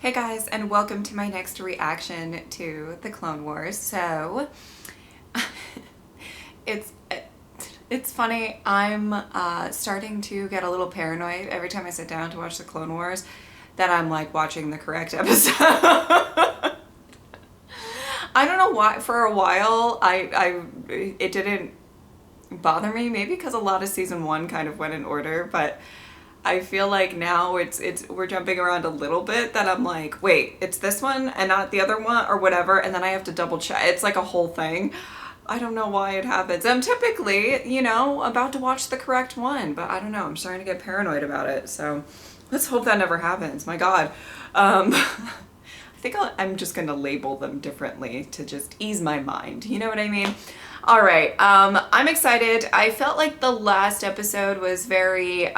Hey guys, and welcome to my next reaction to the Clone Wars. So, it's funny, I'm starting to get a little paranoid every time I sit down to watch the Clone Wars that I'm like watching the correct episode. I don't know why, for a while, it didn't bother me, maybe because a lot of season 1 kind of went in order, but I feel like now we're jumping around a little bit that I'm like, wait, it's this one and not the other one or whatever, and then I have to double check. It's like a whole thing. I don't know why it happens. I'm typically, about to watch the correct one, but I don't know. I'm starting to get paranoid about it, so let's hope that never happens. My God. I think I'm just gonna label them differently to just ease my mind. You know what I mean? All right, I'm excited. I felt like the last episode was very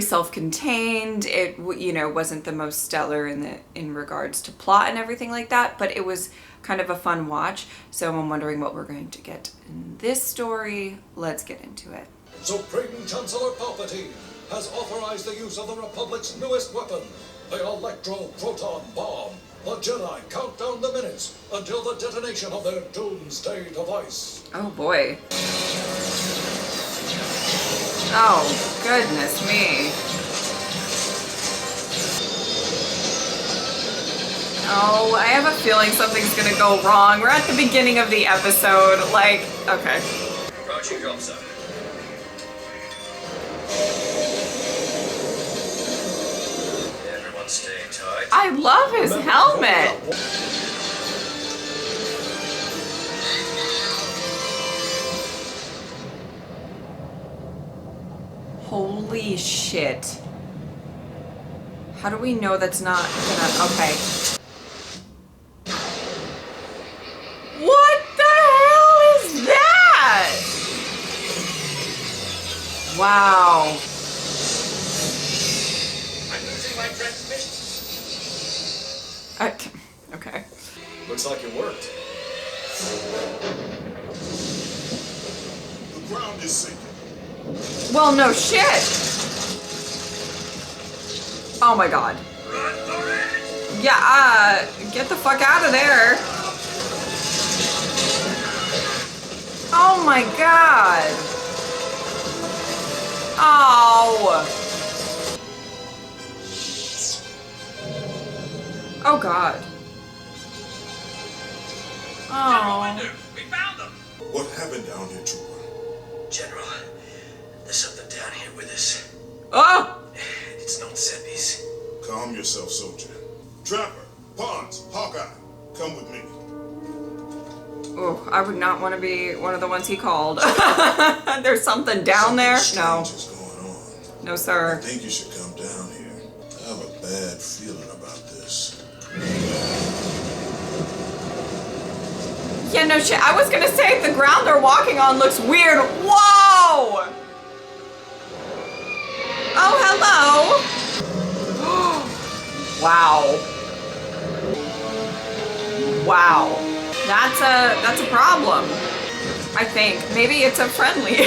self-contained. It wasn't the most stellar in regards to plot and everything like that, but it was kind of a fun watch. So I'm wondering what we're going to get in this story. Let's get into it. Supreme Chancellor Palpatine has authorized the use of the Republic's newest weapon, the Electro-Proton Bomb. The Jedi count down the minutes until the detonation of their doomsday device. Oh boy. Oh, goodness me. Oh, I have a feeling something's gonna go wrong. We're at the beginning of the episode. Like, okay. Roger, drop, sir. Everyone stay tight. I love his helmet. Holy shit. How do we know that's not gonna... Okay. What the hell is that? Wow. I'm losing my transmission. Okay. Looks like it worked. The ground is sinking. Well, no shit. Oh my God. Run for it! Yeah, get the fuck out of there. Oh my God. Oh. Oh God. Oh. We found them! What happened down here, Trooper? General, there's something down here with us. Oh. It's not Seppi's. Calm yourself, soldier. Trapper, Pons, Hawkeye, come with me. Oh, I would not want to be one of the ones he called. There's something down there? No. Something strange is going on. No, sir. I think you should come down here. I have a bad feeling about this. Yeah, no shit. I was gonna say the ground they're walking on looks weird. Whoa! Oh, hello. Wow. Wow. That's a problem. I think. Maybe it's a friendly.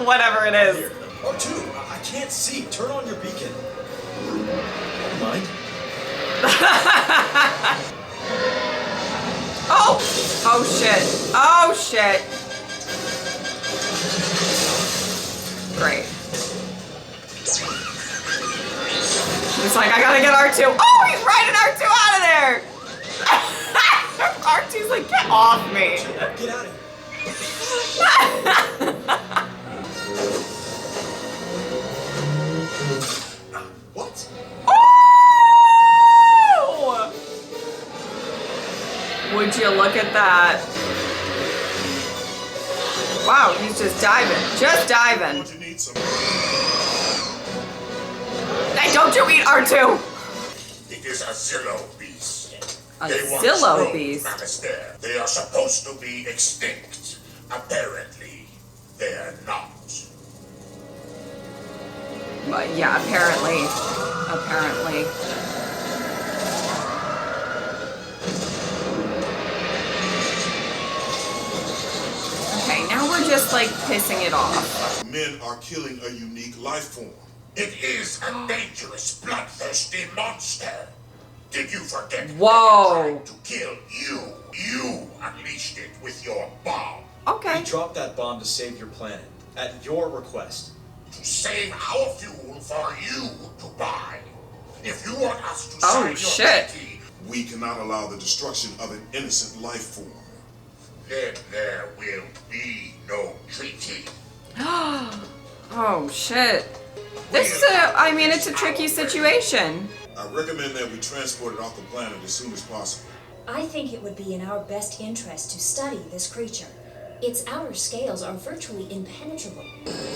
Whatever it is. R2, I can't see. Turn on your beacon. Mind? Oh! Oh shit. Oh shit. Great. He's like, I gotta get R2. Oh, he's riding R2 out of there! R2's like, get off me. Get out of here. What? Oh! Would you look at that? Wow, he's just diving. Just diving. Don't you need some? Hey, don't you eat R2! It is a Zillo beast. A They once Zillo ruled beast? Malastare. They are supposed to be extinct. Apparently, they are not. But yeah, apparently. Okay, now we're just like pissing it off. Men are killing a unique life form. It is a dangerous, bloodthirsty monster. Did you forget Whoa. that it tried to kill you? You unleashed it with your bomb. Okay. We dropped that bomb to save your planet, at your request. To save our fuel for you to buy. If you want us to sign your treaty, We cannot allow the destruction of an innocent life form. then there will be no treaty. Oh shit. This is it's a tricky situation. I recommend that we transport it off the planet as soon as possible. I think it would be in our best interest to study this creature. Its outer scales are virtually impenetrable.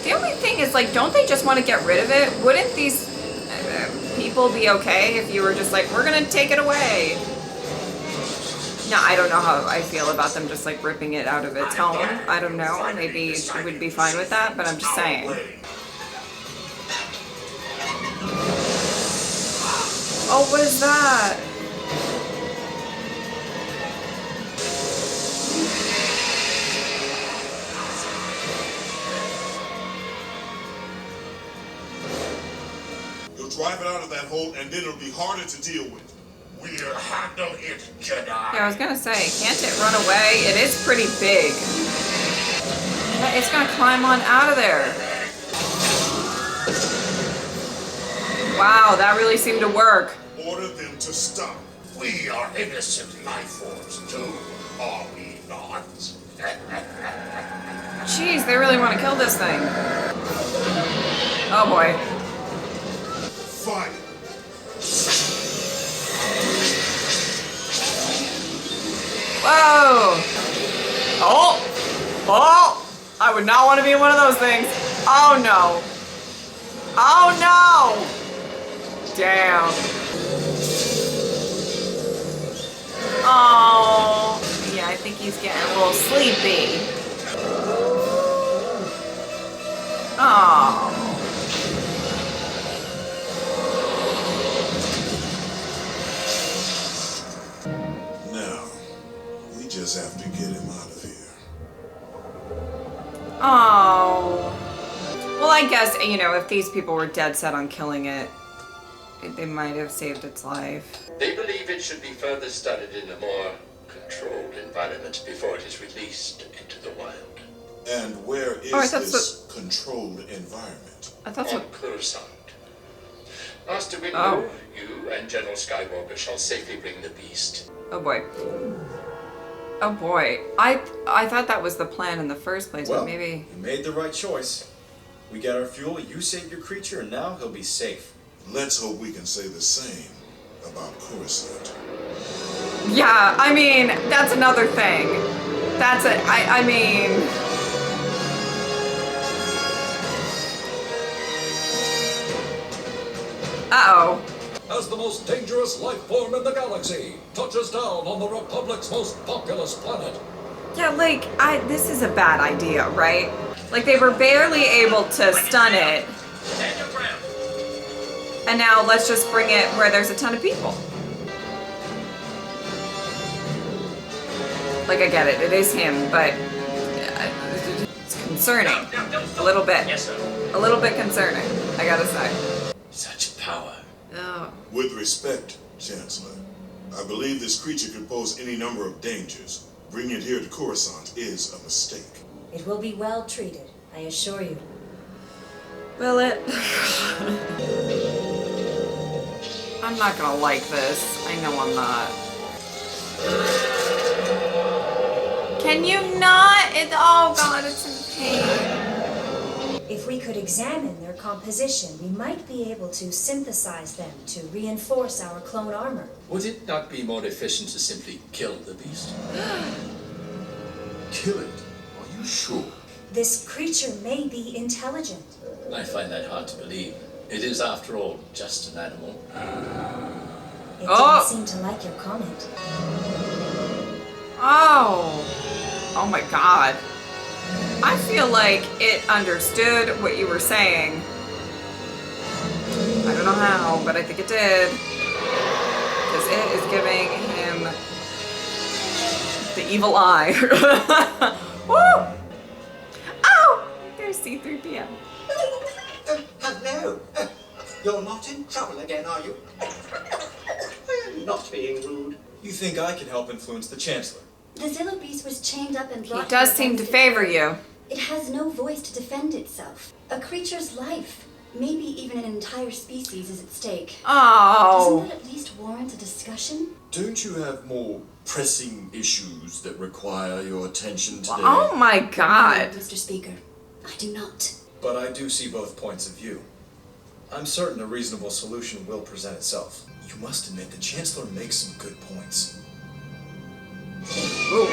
The only thing is, like, don't they just want to get rid of it? Wouldn't these people be okay if you were just like, we're gonna take it away? No, I don't know how I feel about them just like ripping it out of its home. I don't know. Maybe it would be fine with that, but I'm just saying. Oh, what is that? You'll drive it out of that hole, and then it'll be harder to deal with. We'll handle it, Jedi. Yeah, I was gonna say, can't it run away? It is pretty big. It's gonna climb on out of there. Wow, that really seemed to work. Order them to stop. We are innocent life forms too, are we not? Jeez, they really want to kill this thing. Oh boy. Fire. Whoa! Oh! Oh! I would not want to be in one of those things. Oh no! Oh no! Damn. Oh. Yeah, I think he's getting a little sleepy. Oh. Now, we just have to get him out of here. Oh. Well, I guess, if these people were dead set on killing it, they might have saved its life. They believe it should be further studied in a more controlled environment before it is released into the wild. And where is this controlled environment? I thought On so. Coruscant. Master Windu, Oh. you and General Skywalker shall safely bring the beast. Oh boy. Oh boy. I thought that was the plan in the first place, Well, but maybe... you made the right choice. We get our fuel, you save your creature, and now he'll be safe. Let's hope we can say the same about Coruscant. Yeah, that's another thing. That's it. Uh-oh. As the most dangerous life form in the galaxy, touches down on the Republic's most populous planet. Yeah, this is a bad idea, right? Like, they were barely able to stun it. And now let's just bring it where there's a ton of people. Like, I get it. It is him, but it's concerning. A little bit. Yes, sir. A little bit concerning, I gotta say. Such power. Oh. With respect, Chancellor, I believe this creature could pose any number of dangers. Bringing it here to Coruscant is a mistake. It will be well treated, I assure you. Will it? I'm not gonna like this. I know I'm not. Can you not? Oh god, it's in pain. If we could examine their composition, we might be able to synthesize them to reinforce our clone armor. Would it not be more efficient to simply kill the beast? Kill it? Are you sure? This creature may be intelligent. I find that hard to believe. It is, after all, just an animal. It Oh. didn't seem to like your comment. Oh. Oh my god. I feel like it understood what you were saying. I don't know how, but I think it did. Because it is giving him the evil eye. Woo! Oh! There's C-3PO. Hello. You're not in trouble again, are you? I am not being rude. You think I can help influence the Chancellor? The Zillo beast was chained up and He brought does here seem to against favor its will. you. It has no voice to defend itself. A creature's life, maybe even an entire species, is at stake. Oh. Doesn't that at least warrant a discussion? Don't you have more pressing issues that require your attention today? Oh my god. No, Mr. Speaker, I do not. But I do see both points of view. I'm certain a reasonable solution will present itself. You must admit the Chancellor makes some good points. Ooh.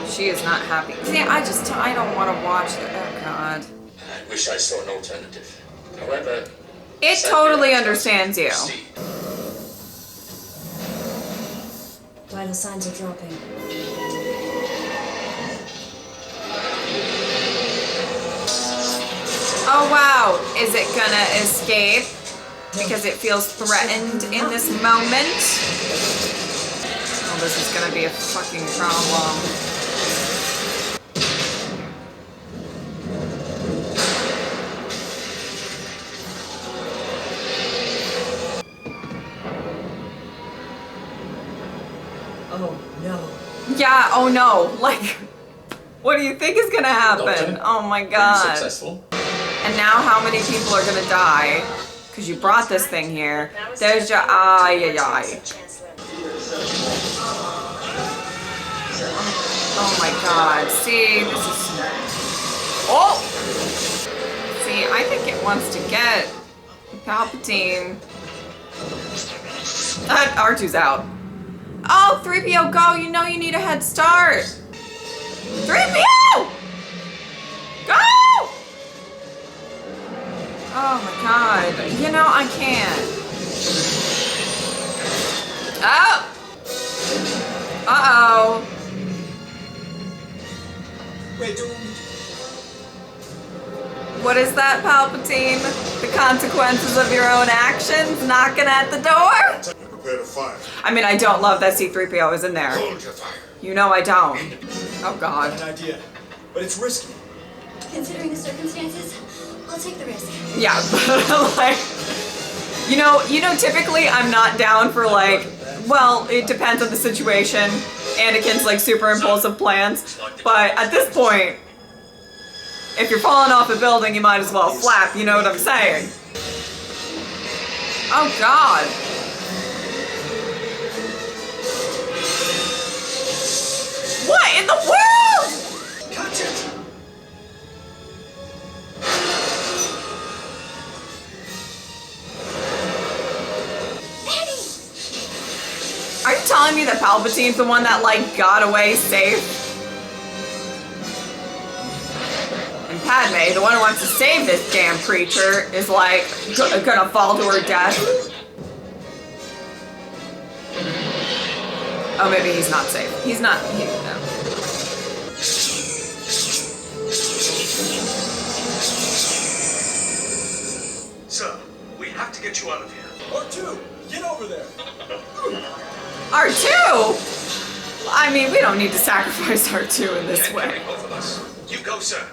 She is not happy. See, I don't want to watch it. Oh god. I wish I saw an alternative. However, It totally understands you. Vital signs are dropping. Oh wow. Is it gonna escape? Because it feels threatened in this moment? Oh, this is gonna be a fucking problem. Oh no. Yeah, oh no. Like, what do you think is gonna happen? Doctor, Oh my Are you god. successful? And now how many people are gonna die? Because you brought this thing here. There's your ay. Oh my god. See, this is... Oh! See, I think it wants to get Palpatine. R2's out. Oh, 3PO, go! You know you need a head start. 3PO! Go! Oh my god. You know, I can't. Oh! Uh-oh. We're doomed. What is that, Palpatine? The consequences of your own actions knocking at the door? Prepare to fire. I mean, I don't love that C-3PO is in there. Hold your fire. You know I don't. Oh god. An idea, but it's risky. Considering the circumstances, I'll take the risk. Yeah, but like, you know, typically I'm not down for like, well, it depends on the situation. Anakin's like super impulsive plans, but at this point, if you're falling off a building, you might as well flap, you know what I'm saying? Oh god. What in the world? Catch it! Are you telling me that Palpatine's the one that like got away safe? And Padme, the one who wants to save this damn creature, is like gonna fall to her death. Oh, maybe he's not safe. He's not. No. Sir, we have to get you out of here. R2, get over there. R2? I mean, we don't need to sacrifice R2 in this Can't way. carry both of us. You go, sir.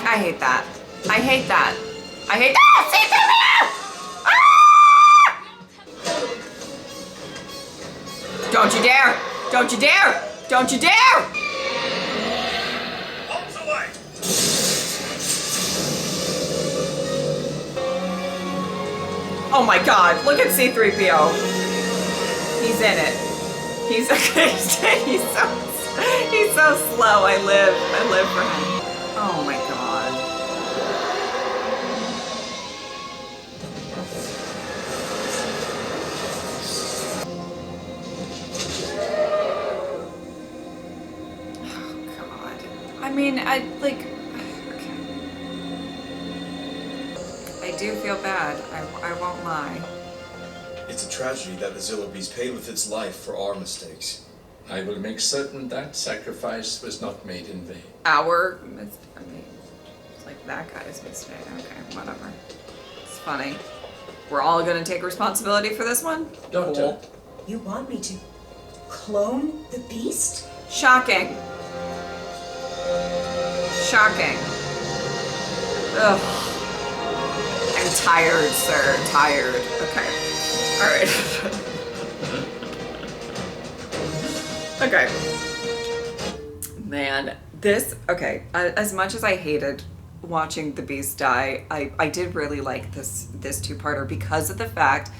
I hate that. I hate that. I hate that. Ah! Don't you dare! Don't you dare! Don't you dare! Bombs away. Oh my god, look at C-3PO. He's in it. He's so slow. I live for him. Oh my god. Oh god. I mean, I like. Okay. I do feel bad. I won't lie. It's a tragedy that the Zillo beast paid with its life for our mistakes. I will make certain that sacrifice was not made in vain. I mean, it's like that guy's mistake. Okay, whatever. It's funny. We're all gonna take responsibility for this one? Doctor, Cool. You want me to clone the beast? Shocking. Shocking. Ugh. I'm tired, sir. Tired. Okay. All right. Okay. Man, okay. As much as I hated watching the Beast die, I did really like this two-parter because of the fact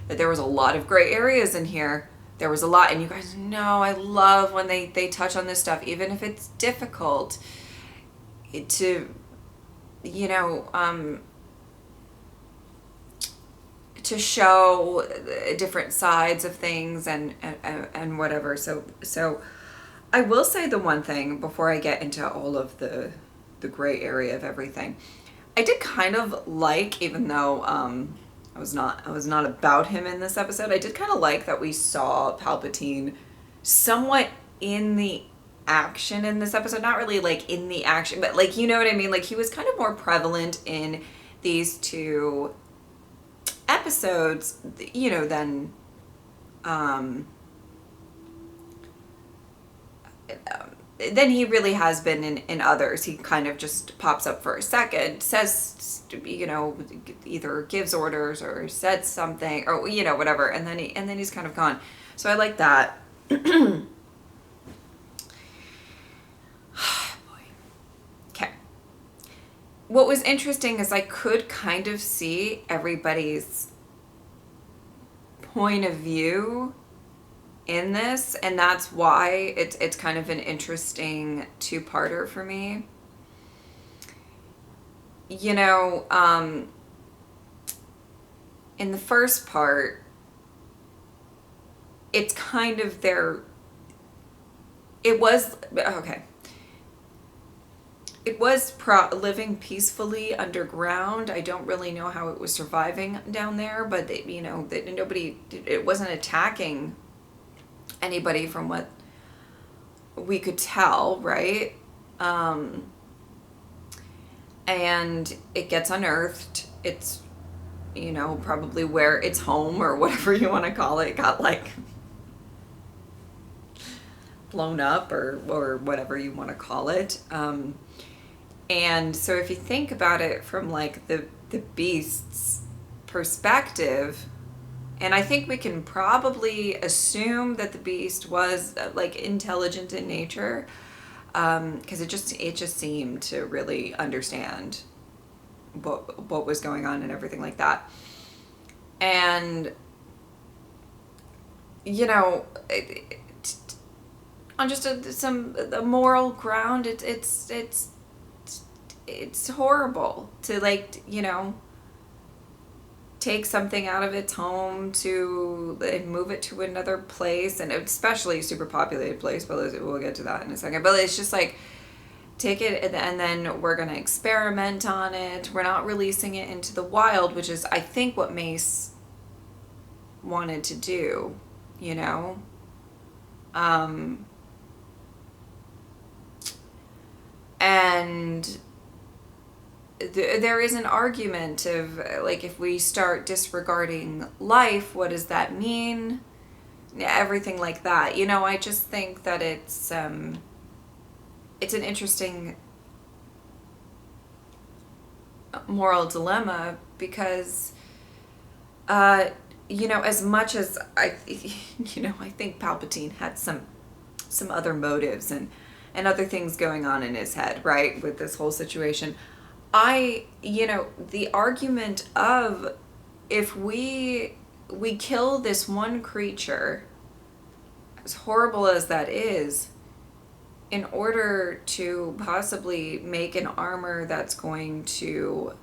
that there was a lot of gray areas in here. There was a lot, and you guys know I love when they touch on this stuff, even if it's difficult to, you know, to show different sides of things and whatever. So I will say the one thing before I get into all of the gray area of everything. I did kind of like, even though I was not about him in this episode, I did kind of like that we saw Palpatine somewhat in the action in this episode. Not really like in the action, but like, you know what I mean? Like he was kind of more prevalent in these two episodes, you know, than he really has been in others. He kind of just pops up for a second, says, you know, either gives orders or said something or, you know, whatever, and then he's kind of gone. So I like that. Boy. Okay. What was interesting is I could kind of see everybody's point of view in this, and that's why it's kind of an interesting two-parter for me. You know, in the first part, it's kind of it was living peacefully underground. I don't really know how it was surviving down there, but it wasn't attacking anybody from what we could tell, right? And it gets unearthed. It's, you know, probably where its home or whatever you want to call it got like blown up or whatever you want to call it. And so if you think about it from like the beast's perspective, and I think we can probably assume that the beast was like intelligent in nature, because it just seemed to really understand what was going on and everything like that. And you know, on just a moral ground, it's horrible to, like, you know, take something out of its home and move it to another place, and especially a super populated place, but we'll get to that in a second. But it's just like, take it and then we're going to experiment on it. We're not releasing it into the wild, which is, I think, what Mace wanted to do, you know? And there is an argument of, like, if we start disregarding life, what does that mean? Everything like that. You know, I just think that it's an interesting moral dilemma because, you know, as much as I think Palpatine had some other motives and other things going on in his head, right, with this whole situation. The argument of, if we kill this one creature, as horrible as that is, in order to possibly make an armor that's going to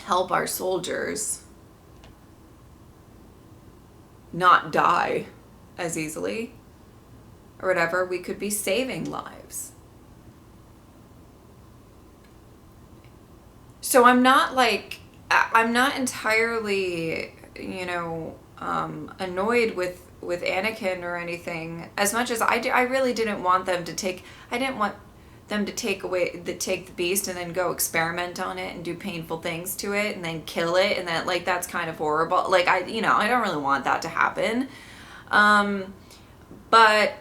help our soldiers not die as easily, or whatever, we could be saving lives. So I'm not entirely, you know, annoyed with Anakin or anything, as much as I really didn't want them to take the beast and then go experiment on it and do painful things to it and then kill it, and that, like, that's kind of horrible. Like, I don't really want that to happen. But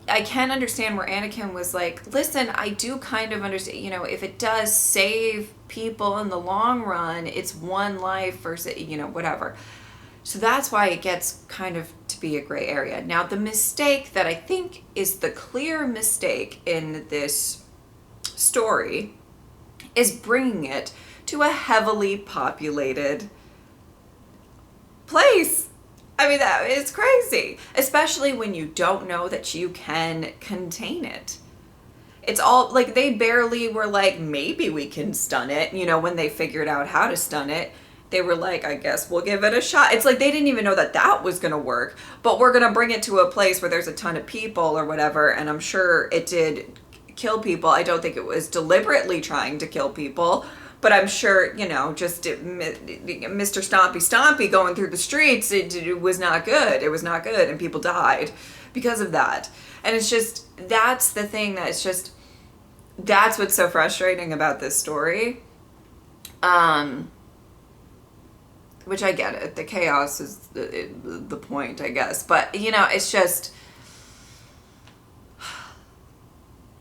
I can understand where Anakin was like, listen, I do kind of understand, you know, if it does save people in the long run, it's one life versus, you know, whatever. So that's why it gets kind of to be a gray area. Now, the mistake that I think is the clear mistake in this story is bringing it to a heavily populated place. I mean, that is crazy, especially when you don't know that you can contain it. It's all like they barely were like, maybe we can stun it. You know, when they figured out how to stun it, they were like, I guess we'll give it a shot. It's like they didn't even know that that was going to work, but we're going to bring it to a place where there's a ton of people or whatever. And I'm sure it did kill people. I don't think it was deliberately trying to kill people. But I'm sure, you know, just Mr. Stompy going through the streets, it was not good. It was not good. And people died because of that. And it's just, that's the thing that's just, that's what's so frustrating about this story. Which I get it. The chaos is the point, I guess. But, you know, it's just,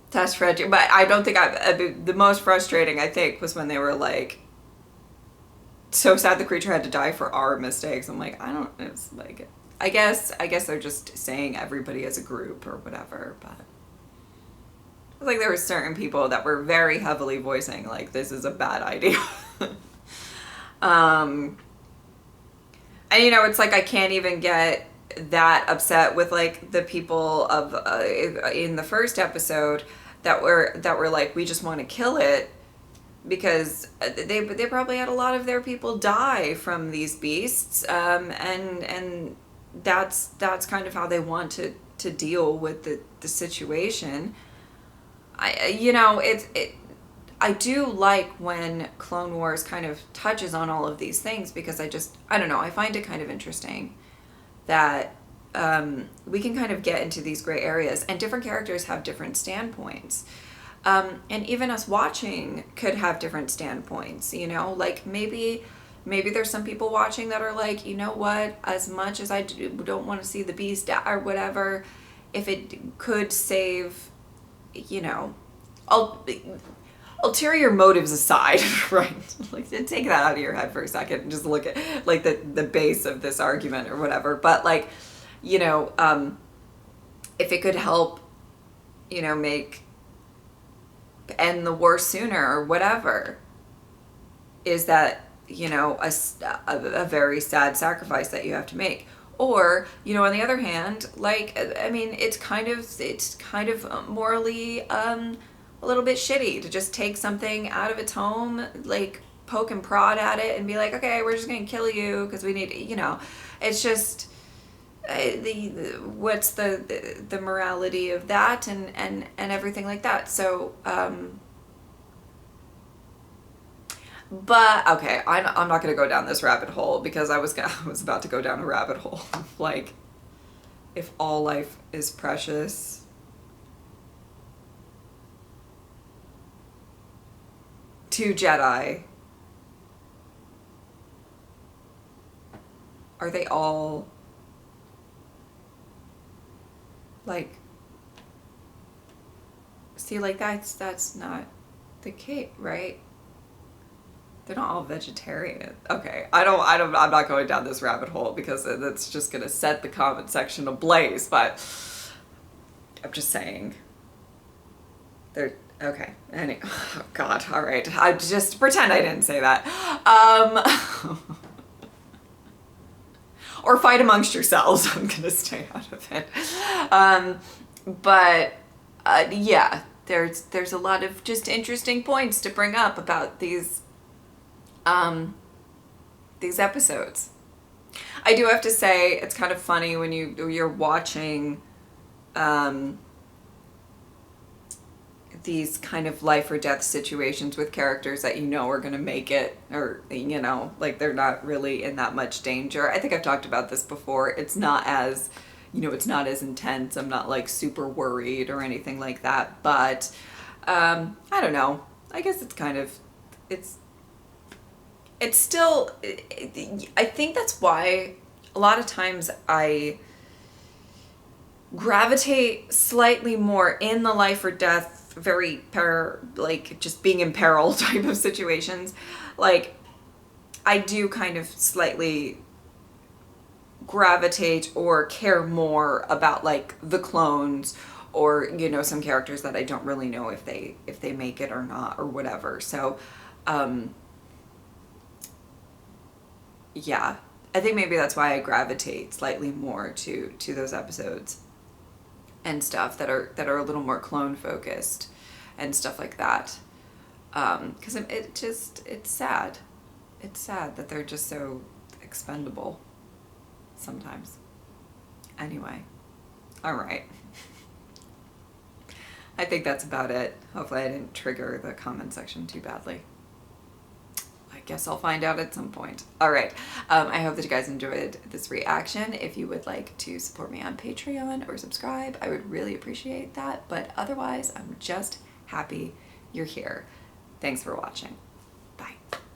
that's frustrating. But I don't think the most frustrating, I think, was when they were like, so sad the creature had to die for our mistakes. I'm like, it's like, I guess they're just saying everybody as a group or whatever, but I was like, there were certain people that were very heavily voicing like, this is a bad idea. And you know, it's like, I can't even get that upset with like the people of in the first episode that were like, we just want to kill it, because they probably had a lot of their people die from these beasts, and that's kind of how they want to deal with the situation. I do like when Clone Wars kind of touches on all of these things, because I don't know, I find it kind of interesting that we can kind of get into these gray areas, and different characters have different standpoints. And even us watching could have different standpoints, you know, like maybe there's some people watching that are like, you know what, as much as I don't want to see the beast or whatever, if it could save, you know, ulterior motives aside, right? Like, take that out of your head for a second and just look at like the base of this argument or whatever. But like, you know, if it could help, you know, end the war sooner or whatever, is that, you know, a very sad sacrifice that you have to make. Or, you know, on the other hand, like, I mean, it's kind of morally a little bit shitty to just take something out of its home, like poke and prod at it and be like, okay, we're just gonna kill you because we need, you know, it's just what's the morality of that and everything like that. So but okay, I'm not gonna go down this rabbit hole, because I was about to go down a rabbit hole like, if all life is precious, two Jedi, are they all like, see, like that's not the case, right? They're not all vegetarian. Okay, I'm not going down this rabbit hole, because that's just gonna set the comment section ablaze, but I'm just saying. They're, okay, oh God, all right. I just pretend I didn't say that. Or fight amongst yourselves. I'm gonna stay out of it. But yeah, there's a lot of just interesting points to bring up about these episodes. I do have to say, it's kind of funny when you're watching these kind of life or death situations with characters that you know are going to make it, or, you know, like they're not really in that much danger. I think I've talked about this before. It's not as, you know, it's not as intense. I'm not like super worried or anything like that, but I don't know. I guess it's kind of, it's still, I think that's why a lot of times gravitate slightly more in the life or death, very like just being in peril type of situations. Like, I do kind of slightly gravitate or care more about like the clones, or, you know, some characters that I don't really know if they make it or not, or whatever. So yeah, I think maybe that's why I gravitate slightly more to those episodes and stuff that are a little more clone focused and stuff like that. Because it's sad. It's sad that they're just so expendable sometimes. Anyway, all right. I think that's about it. Hopefully I didn't trigger the comment section too badly. I guess I'll find out at some point. All right. I hope that you guys enjoyed this reaction. If you would like to support me on Patreon or subscribe, I would really appreciate that. But otherwise, I'm just happy you're here. Thanks for watching.